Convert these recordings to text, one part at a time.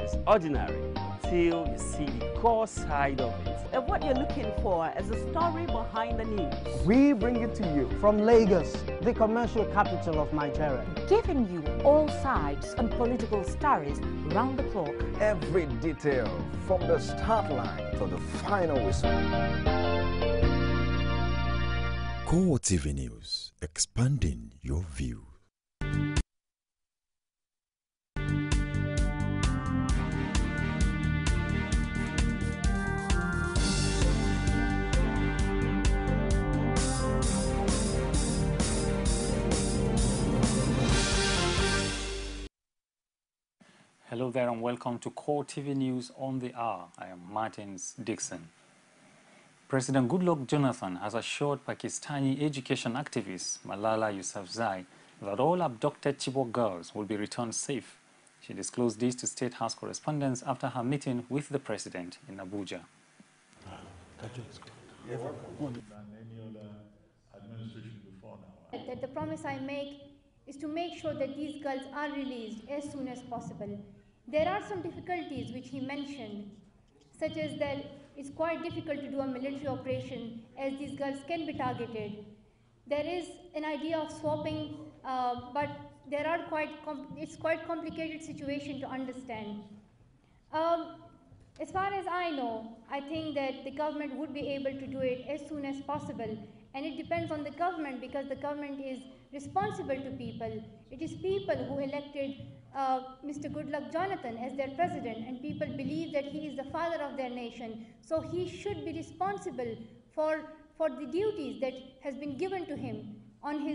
as ordinary till you see the core side of it. And what you're looking for is the story behind the news. We bring it to you from Lagos, the commercial capital of Nigeria. Giving you all sides and political stories round the clock. Every detail from the start line to the final whistle. CoreTV News, expanding your view. Hello there and welcome to CoreTV News on the Hour. I am Martins Dixon. President Goodluck Jonathan has assured Pakistani education activist Malala Yousafzai that all abducted Chibok girls will be returned safe. She disclosed this to State House correspondents after her meeting with the president in Abuja. That the promise I make is to make sure that these girls are released as soon as possible. There are some difficulties which he mentioned, such as that it's quite difficult to do a military operation as these girls can be targeted. There is an idea of swapping, but it's quite complicated situation to understand. As far as I know, I think that the government would be able to do it as soon as possible. And it depends on the government because the government is responsible to people. It is people who elected Mr. Goodluck Jonathan as their president, and people believe that he is the father of their nation. So he should be responsible for the duties that has been given to him on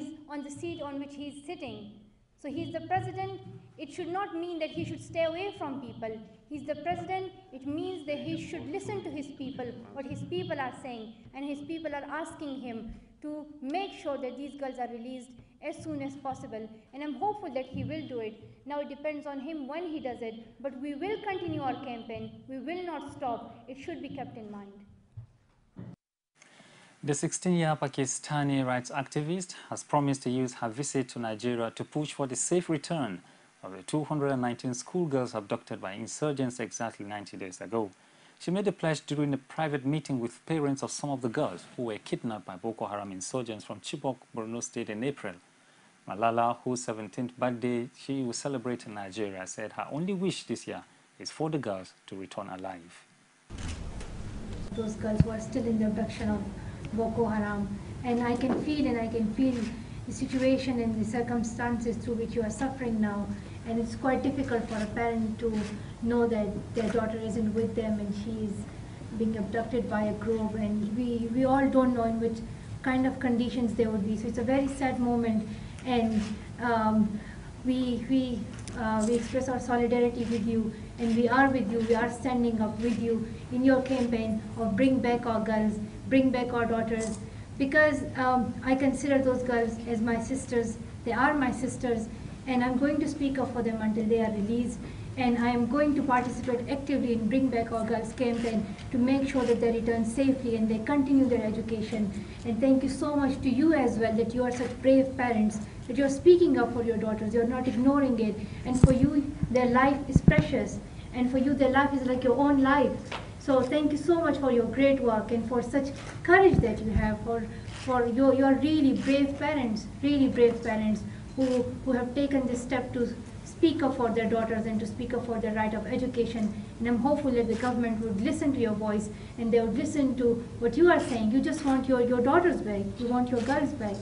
the seat on which he is sitting. So he's the president. It should not mean that he should stay away from people. He's the president. It means that he should listen to his people, what his people are saying, and his people are asking him to make sure that these girls are released as soon as possible. And I'm hopeful that he will do it. Now it depends on him when he does it, but we will continue our campaign. We will not stop. It should be kept in mind. The 16-year Pakistani rights activist has promised to use her visit to Nigeria to push for the safe return of the 219 schoolgirls abducted by insurgents exactly 90 days ago. She made the pledge during a private meeting with parents of some of the girls who were kidnapped by Boko Haram insurgents from Chibok, Borno State in April. Malala, whose 17th birthday she will celebrate in Nigeria, said her only wish this year is for the girls to return alive. Those girls who are still in the abduction of Boko Haram, and I can feel the situation and the circumstances through which you are suffering now, and it's quite difficult for a parent to know that their daughter isn't with them and she is being abducted by a group, and we all don't know in which kind of conditions they would be. So it's a very sad moment, and we express our solidarity with you, and we are with you. We are standing up with you in your campaign of bring back our girls, bring back our daughters, because I consider those girls as my sisters. They are my sisters, and I'm going to speak up for them until they are released. And I am going to participate actively in Bring Back Our Girls campaign to make sure that they return safely and they continue their education. And thank you so much to you as well, that you are such brave parents, that you're speaking up for your daughters, you're not ignoring it. And for you, their life is precious. And for you, their life is like your own life. So thank you so much for your great work and for such courage that you have, for your really brave parents who have taken this step to speak up for their daughters and to speak up for their right of education. And I'm hopeful that the government would listen to your voice and they would listen to what you are saying. You just want your daughters back. You want your girls back.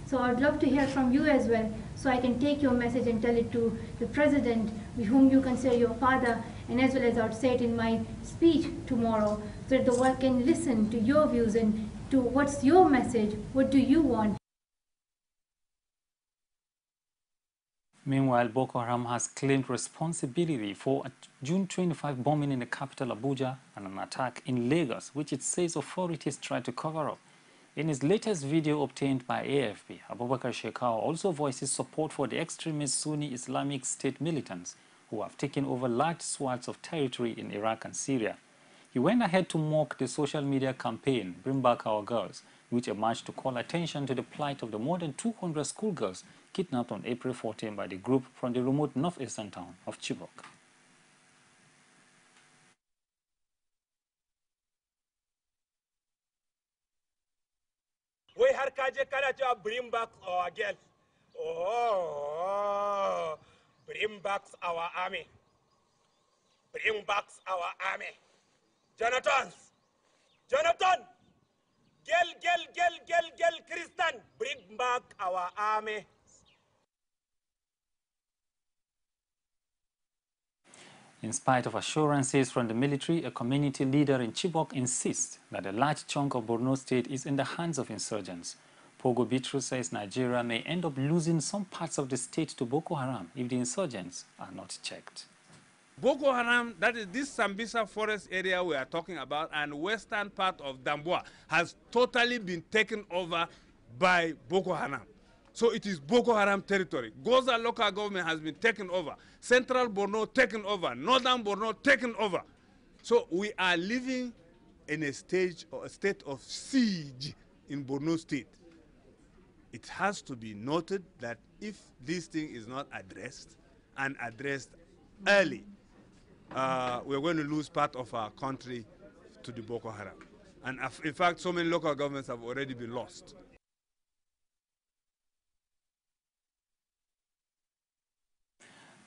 So I'd love to hear from you as well, so I can take your message and tell it to the president, whom you consider your father, and as well as I would say it in my speech tomorrow, so that the world can listen to your views and to what's your message, what do you want. Meanwhile, Boko Haram has claimed responsibility for a June 25 bombing in the capital Abuja and an attack in Lagos, which it says authorities tried to cover up. In his latest video obtained by AFP, Abubakar Shekau also voices support for the extremist Sunni Islamic State militants who have taken over large swaths of territory in Iraq and Syria. He went ahead to mock the social media campaign, Bring Back Our Girls, which emerged to call attention to the plight of the more than 200 schoolgirls kidnapped on April 14 by the group from the remote northeastern town of Chibok. har ka je kana cewa bring back our girls. Oh, bring back our army. Bring back our army. Jonathan, girl, Christian, bring back our army. In spite of assurances from the military, a community leader in Chibok insists that a large chunk of Borno State is in the hands of insurgents. Pogo Bitrus says Nigeria may end up losing some parts of the state to Boko Haram if the insurgents are not checked. Boko Haram, that is this Sambisa forest area we are talking about, and western part of Damboa has totally been taken over by Boko Haram. So it is Boko Haram territory. Goza local government has been taken over. Central Borno taken over. Northern Borno taken over. So we are living in a state of siege in Borno State. It has to be noted that if this thing is not addressed and addressed early, we're going to lose part of our country to the Boko Haram. And in fact, so many local governments have already been lost.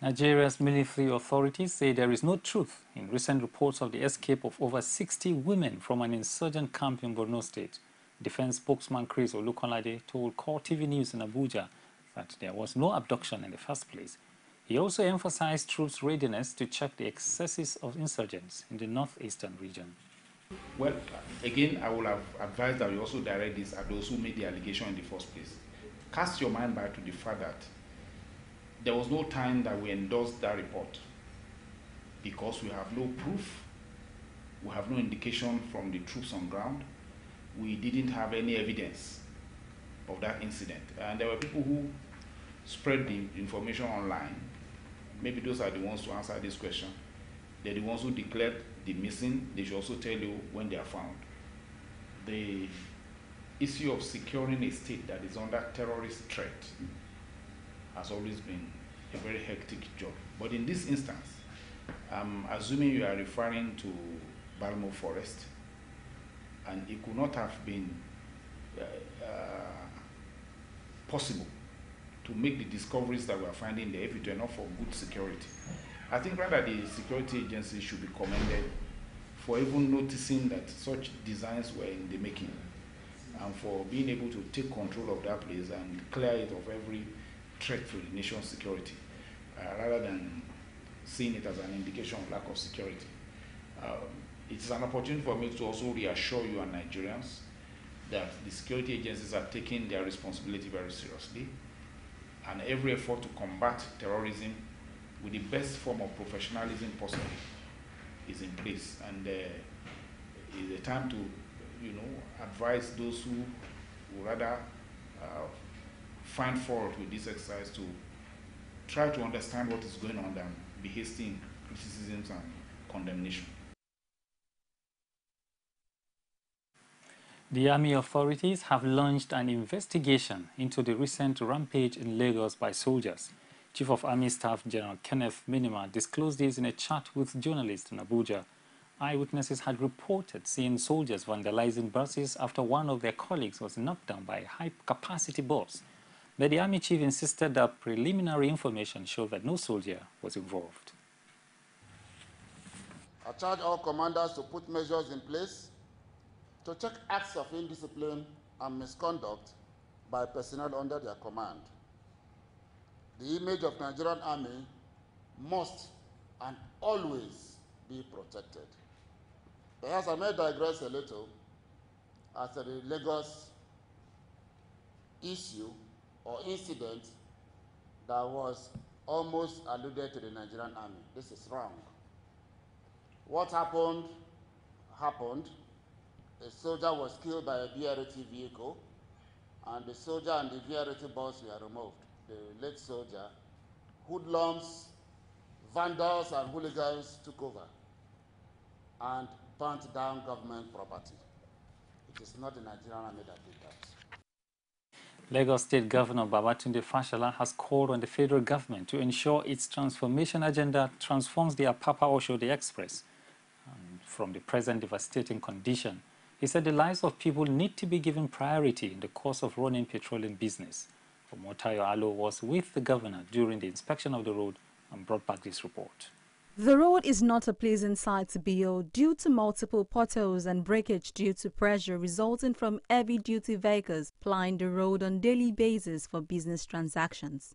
Nigeria's military authorities say there is no truth in recent reports of the escape of over 60 women from an insurgent camp in Borno State. Defense spokesman Chris Olukolade told CoreTV News in Abuja that there was no abduction in the first place. He also emphasized troops' readiness to check the excesses of insurgents in the northeastern region. Well, again, I will have advised that we also direct this at those who made the allegation in the first place. Cast your mind back to the fact that there was no time that we endorsed that report because we have no proof, we have no indication from the troops on ground, we didn't have any evidence of that incident. And there were people who spread the information online. Maybe those are the ones to answer this question. They're the ones who declared the missing. They should also tell you when they are found. The issue of securing a state that is under terrorist threat has always been a very hectic job. But in this instance, I'm assuming you are referring to Balmo Forest, and it could not have been possible to make the discoveries that we are finding there if it were not for good security. I think rather the security agencies should be commended for even noticing that such designs were in the making and for being able to take control of that place and clear it of every threat to the nation's security, rather than seeing it as an indication of lack of security. It's an opportunity for me to also reassure you and Nigerians that the security agencies are taking their responsibility very seriously, and every effort to combat terrorism with the best form of professionalism possible is in place. And it's a time to, advise those who would rather find fault with this exercise to try to understand what is going on than be hasty in criticisms and condemnation. The army authorities have launched an investigation into the recent rampage in Lagos by soldiers. Chief of Army Staff General Kenneth Minima disclosed this in a chat with journalists in Abuja. Eyewitnesses had reported seeing soldiers vandalizing buses after one of their colleagues was knocked down by a high-capacity bus. But the Army Chief insisted that preliminary information showed that no soldier was involved. I charge all commanders to put measures in place to check acts of indiscipline and misconduct by personnel under their command. The image of Nigerian Army must and always be protected. Perhaps I may digress a little as to the Lagos issue or incident that was almost alluded to the Nigerian Army. This is wrong. What happened, happened. A soldier was killed by a BRT vehicle, and the soldier and the BRT bus were removed. The late soldier, hoodlums, vandals, and hooligans took over and burnt down government property. It is not the Nigerian Army that did that. Lagos State Governor Babatunde Fashola has called on the federal government to ensure its transformation agenda transforms the Apapa-Oshodi Express from the present devastating condition He said the lives of people need to be given priority in the course of running petroleum business. Omotayo Alo was with the governor during the inspection of the road and brought back this report. The road is not a pleasant sight to behold due to multiple potholes and breakage due to pressure resulting from heavy-duty vehicles plying the road on daily basis for business transactions.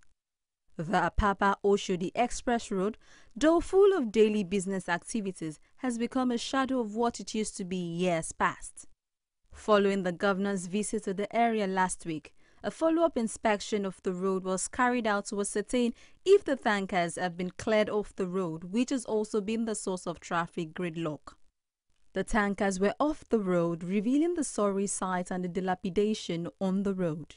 The Apapa-Oshodi Express Road, though full of daily business activities, has become a shadow of what it used to be years past. Following the governor's visit to the area last week, a follow-up inspection of the road was carried out to ascertain if the tankers have been cleared off the road, which has also been the source of traffic gridlock. The tankers were off the road, revealing the sorry sight and the dilapidation on the road.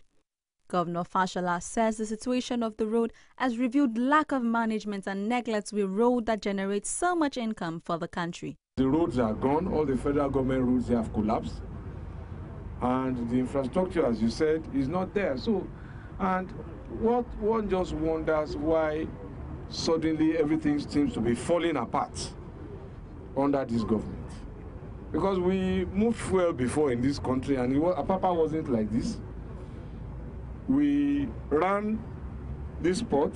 Governor Fashola says the situation of the road has revealed lack of management and neglect with a road that generates so much income for the country. The roads are gone, all the federal government roads have collapsed. And the infrastructure, as you said, is not there. So, and what one just wonders why suddenly everything seems to be falling apart under this government. Because we moved fuel before in this country, and Apapa wasn't like this. We ran this port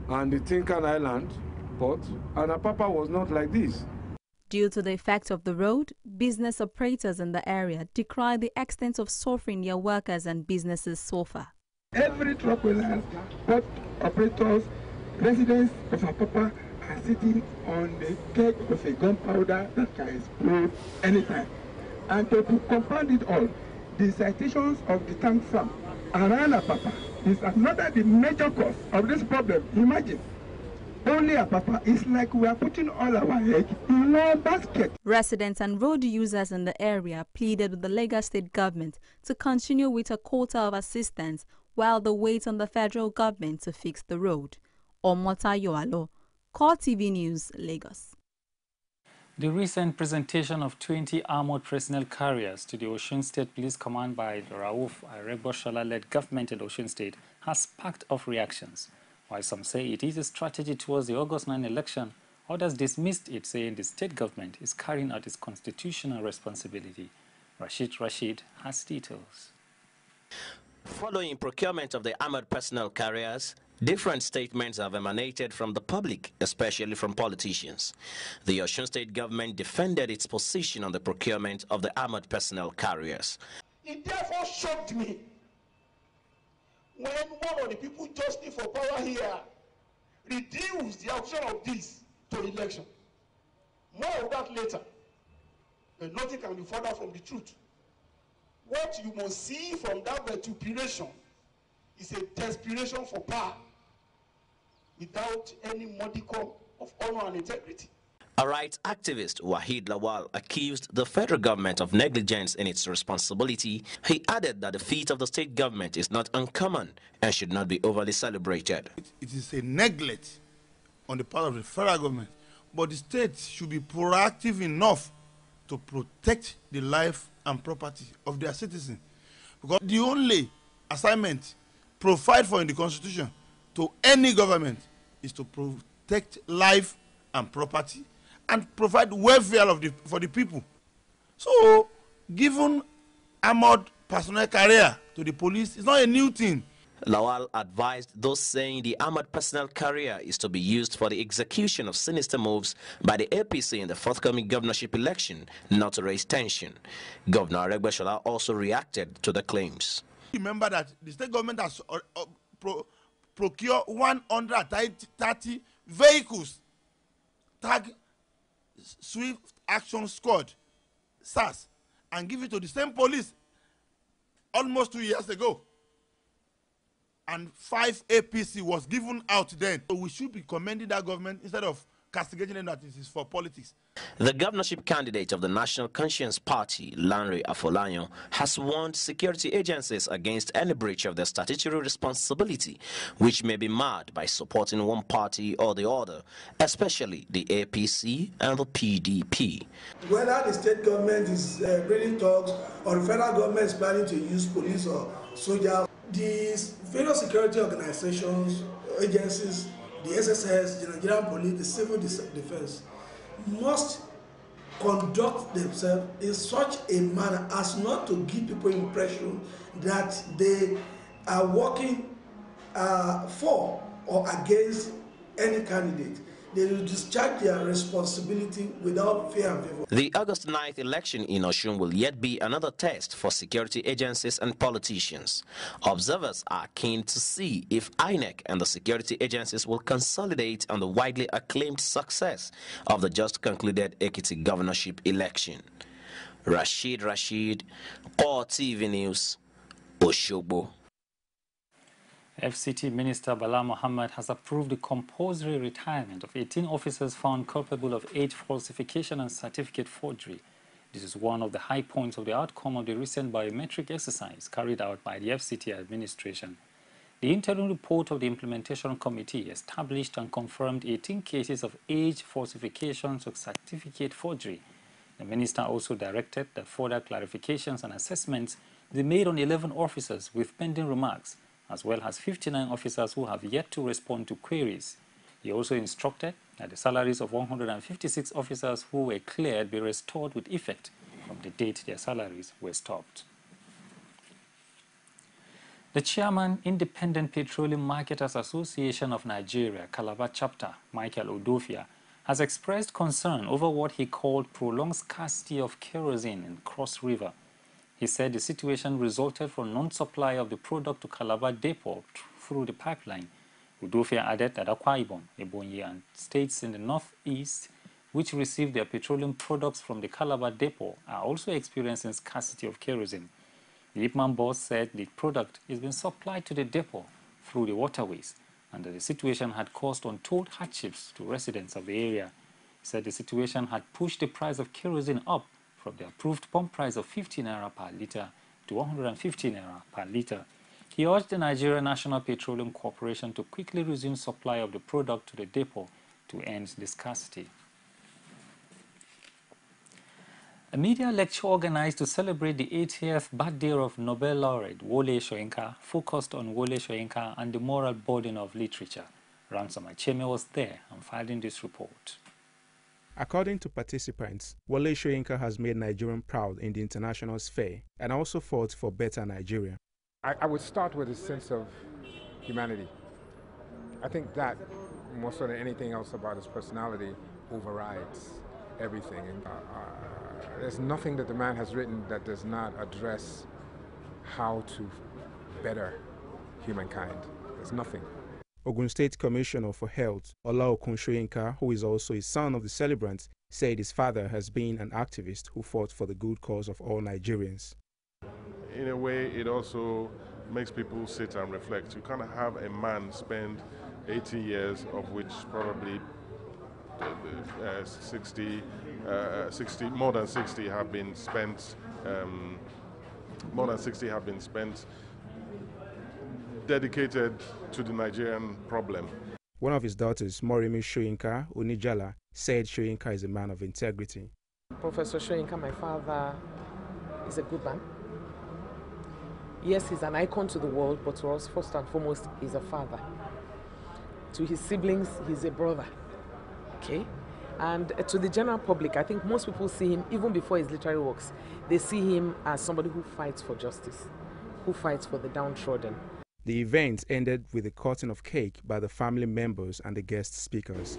and the Tinkan Island port, and Apapa was not like this. Due to the effect of the road, business operators in the area decry the extent of suffering their workers and businesses so far. Every truck owners, port operators, residents of Apapa are sitting on the keg of a gunpowder that can explode anytime. And to compound it all, the citations of the tank farm around Apapa is another the major cause of this problem. Imagine. Only Apapa is like we are putting all our eggs in one basket. Residents and road users in the area pleaded with the Lagos state government to continue with a quota of assistance while they wait on the federal government to fix the road. Omotayo Alo, CoreTV News, Lagos. The recent presentation of 20 armored personnel carriers to the Osun State Police Command by the Rauf Aregbesola-led government in Osun State has sparked off reactions. While some say it is a strategy towards the August 9 election, others dismissed it, saying the state government is carrying out its constitutional responsibility. Rashid has details. Following procurement of the armored personnel carriers, different statements have emanated from the public, especially from politicians. The Osun State government defended its position on the procurement of the armored personnel carriers. It therefore shocked me when one of the people justly for power here reduced the option of this to election. More of that later. But nothing can be further from the truth. What you must see from that vituperation is a desperation for power without any modicum of honor and integrity. A rights activist, Wahid Lawal, accused the federal government of negligence in its responsibility. He added that the feat of the state government is not uncommon and should not be overly celebrated. It is a neglect on the part of the federal government, but the state should be proactive enough to protect the life and property of their citizens. Because the only assignment provided for in the Constitution to any government is to protect life and property and provide welfare for the people. So, giving armored personnel carrier to the police is not a new thing. Lawal advised those saying the armored personnel carrier is to be used for the execution of sinister moves by the APC in the forthcoming governorship election, not to raise tension. Governor Aregbesola also reacted to the claims. Remember that the state government has procured 130 vehicles tagged Swift Action Squad, SAS, and give it to the same police almost 2 years ago. And 5 APC was given out then. So we should be commending that government instead of castigating them that it is for politics. The governorship candidate of the National Conscience Party, Lanre Afolayan, has warned security agencies against any breach of their statutory responsibility, which may be marred by supporting one party or the other, especially the APC and the PDP. Whether the state government is bringing talks or the federal government is planning to use police or soldiers, these various security organizations, agencies, the SSS, the Nigerian police, the civil defense, must conduct themselves in such a manner as not to give people impression that they are working for or against any candidate. They will discharge their responsibility without fear and favor. The August 9th election in Osun will yet be another test for security agencies and politicians. Observers are keen to see if INEC and the security agencies will consolidate on the widely acclaimed success of the just concluded Ekiti governorship election. Rashid, CoreTV News, Osogbo. FCT Minister Bala Mohammed has approved the compulsory retirement of 18 officers found culpable of age falsification and certificate forgery. This is one of the high points of the outcome of the recent biometric exercise carried out by the FCT administration. The interim report of the Implementation Committee established and confirmed 18 cases of age falsifications or certificate forgery. The minister also directed that further clarifications and assessments be made on 11 officers with pending remarks, as well as 59 officers who have yet to respond to queries. He also instructed that the salaries of 156 officers who were cleared be restored with effect from the date their salaries were stopped. The chairman, Independent Petroleum Marketers Association of Nigeria, Calabar Chapter, Michael Odofia, has expressed concern over what he called prolonged scarcity of kerosene in Cross River. He said the situation resulted from non-supply of the product to Calabar Depot through the pipeline. Udofia added that Akwa Ibom, Ebonyi, and states in the northeast, which receive their petroleum products from the Calabar Depot, are also experiencing scarcity of kerosene. The Ipman boss said the product is being supplied to the depot through the waterways, and that the situation had caused untold hardships to residents of the area. He said the situation had pushed the price of kerosene up from the approved pump price of 50 naira per litre to 150 naira per litre. He urged the Nigerian National Petroleum Corporation to quickly resume supply of the product to the depot to end the scarcity. A media lecture organized to celebrate the 80th birthday of Nobel laureate Wole Soyinka focused on Wole Soyinka and the moral burden of literature. Ransom Acheme was there and filed this report. According to participants, Wole Soyinka has made Nigerians proud in the international sphere and also fought for better Nigeria. I would start with a sense of humanity. I think that, more so than anything else about his personality, overrides everything. And, there's nothing that the man has written that does not address how to better humankind. There's nothing. Ogun State Commissioner for Health, Olaokun Soyinka, who is also a son of the celebrant, said his father has been an activist who fought for the good cause of all Nigerians. In a way, it also makes people sit and reflect. You can't have a man spend 80 years, of which probably more than 60 have been spent. Dedicated to the Nigerian problem. One of his daughters, Morimi Soyinka Onijala, said Soyinka is a man of integrity. Professor Soyinka, my father, is a good man. Yes, he's an icon to the world, but to us, first and foremost, he's a father. To his siblings, he's a brother. Okay? And to the general public, I think most people see him, even before his literary works, they see him as somebody who fights for justice, who fights for the downtrodden. The event ended with a cutting of cake by the family members and the guest speakers.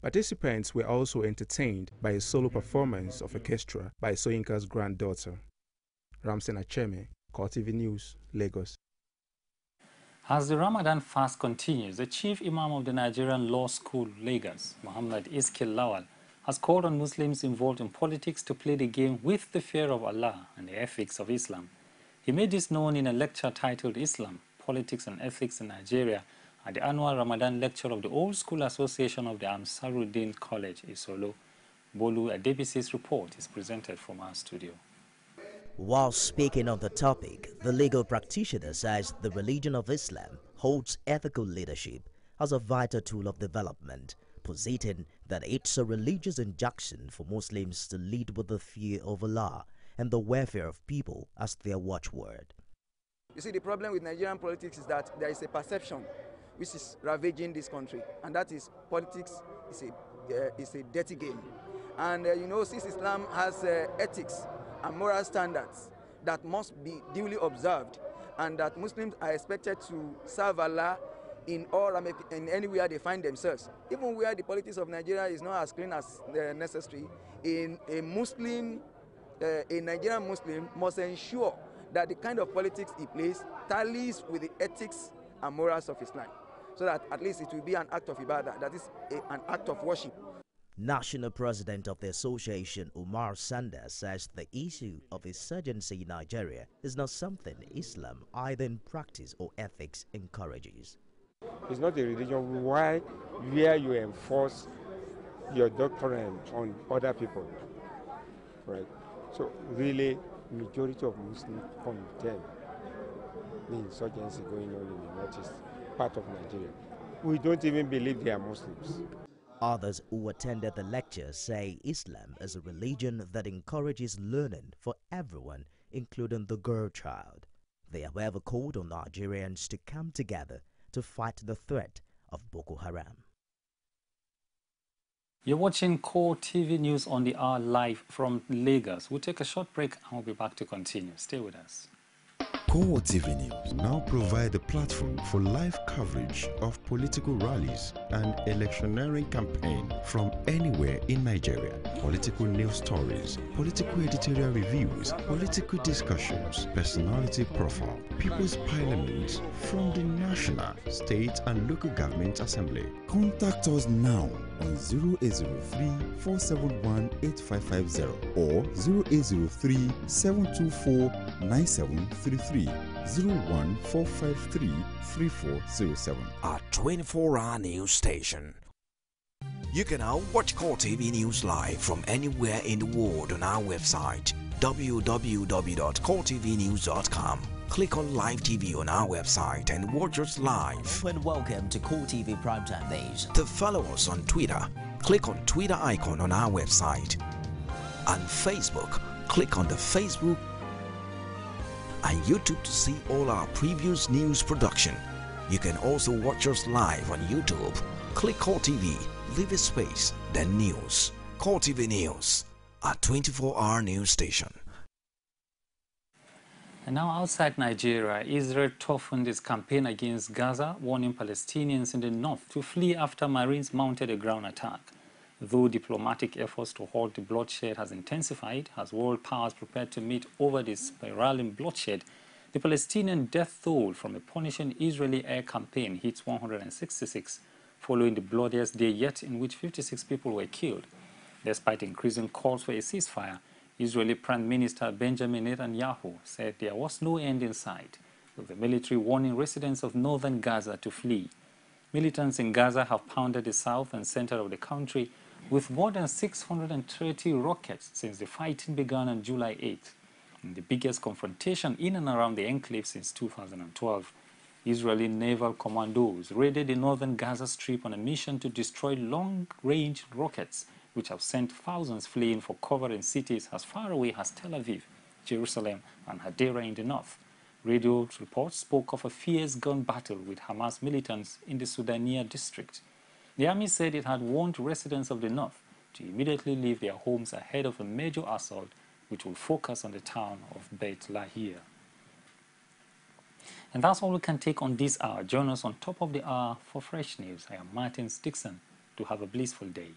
Participants were also entertained by a solo performance of orchestra by Soyinka's granddaughter. Ramsen Acheme, CoreTV News, Lagos. As the Ramadan fast continues, the chief imam of the Nigerian Law School, Lagos, Muhammad Iskil Lawal, has called on Muslims involved in politics to play the game with the fear of Allah and the ethics of Islam. He made this known in a lecture titled Islam, Politics and Ethics in Nigeria at the annual Ramadan lecture of the Old School Association of the Amsaruddin College, Isolo. Bolu Adebisi's report is presented from our studio. While speaking on the topic, the legal practitioner says the religion of Islam holds ethical leadership as a vital tool of development, positing that it's a religious injunction for Muslims to lead with the fear of Allah and the welfare of people as their watchword. You see, the problem with Nigerian politics is that there is a perception which is ravaging this country, and that is politics is a dirty game. And you know, since Islam has ethics and moral standards that must be duly observed, and that Muslims are expected to serve Allah in anywhere they find themselves, even where the politics of Nigeria is not as clean as necessary. A Nigerian Muslim must ensure that the kind of politics he plays tallies with the ethics and morals of Islam, so that at least it will be an act of ibadah, that is an act of worship. National President of the Association, Umar Sanda, says the issue of insurgency in Nigeria is not something Islam, either in practice or ethics, encourages. It's not a religion where you enforce your doctrine on other people, right? So really, majority of Muslims condemn the insurgency going on in the northeast part of Nigeria. We don't even believe they are Muslims. Others who attended the lecture say Islam is a religion that encourages learning for everyone, including the girl child. They, however, called on Nigerians to come together to fight the threat of Boko Haram. You're watching Core TV News on the Hour live from Lagos. We'll take a short break and we'll be back to continue. Stay with us. CoreTV News now provide a platform for live coverage of political rallies and electioneering campaign from anywhere in Nigeria. Political news stories, political editorial reviews, political discussions, personality profile, People's Parliament from the National, State and Local Government Assembly. Contact us now on 0803-471-8550 or 0803-724-9733. 01453-3407. Our 24-hour news station. You can now watch CoreTV News live from anywhere in the world on our website www.coretvnews.com. Click on Live TV on our website and watch us live. And welcome to CoreTV Primetime Days. To follow us on Twitter, click on Twitter icon on our website. On Facebook, click on the Facebook and YouTube to see all our previous news production. You can also watch us live on YouTube. Click CoreTV, leave a space, then News. CoreTV News, our 24-hour news station. And now outside Nigeria, Israel toughened its campaign against Gaza, warning Palestinians in the north to flee after Marines mounted a ground attack. Though diplomatic efforts to halt the bloodshed has intensified as world powers prepare to meet over the spiraling bloodshed, the Palestinian death toll from a punishing Israeli air campaign hits 166, following the bloodiest day yet in which 56 people were killed. Despite increasing calls for a ceasefire, Israeli Prime Minister Benjamin Netanyahu said there was no end in sight, with the military warning residents of northern Gaza to flee. Militants in Gaza have pounded the south and center of the country with more than 630 rockets since the fighting began on July 8th. In the biggest confrontation in and around the enclave since 2012, Israeli naval commandos raided the northern Gaza Strip on a mission to destroy long-range rockets, which have sent thousands fleeing for cover in cities as far away as Tel Aviv, Jerusalem, and Hadera in the north. Radio reports spoke of a fierce gun battle with Hamas militants in the Sudania district. The army said it had warned residents of the north to immediately leave their homes ahead of a major assault which will focus on the town of Beit Lahir. And that's all we can take on this hour. Join us on top of the hour for fresh news. I am Martin Dixon. To have a blissful day.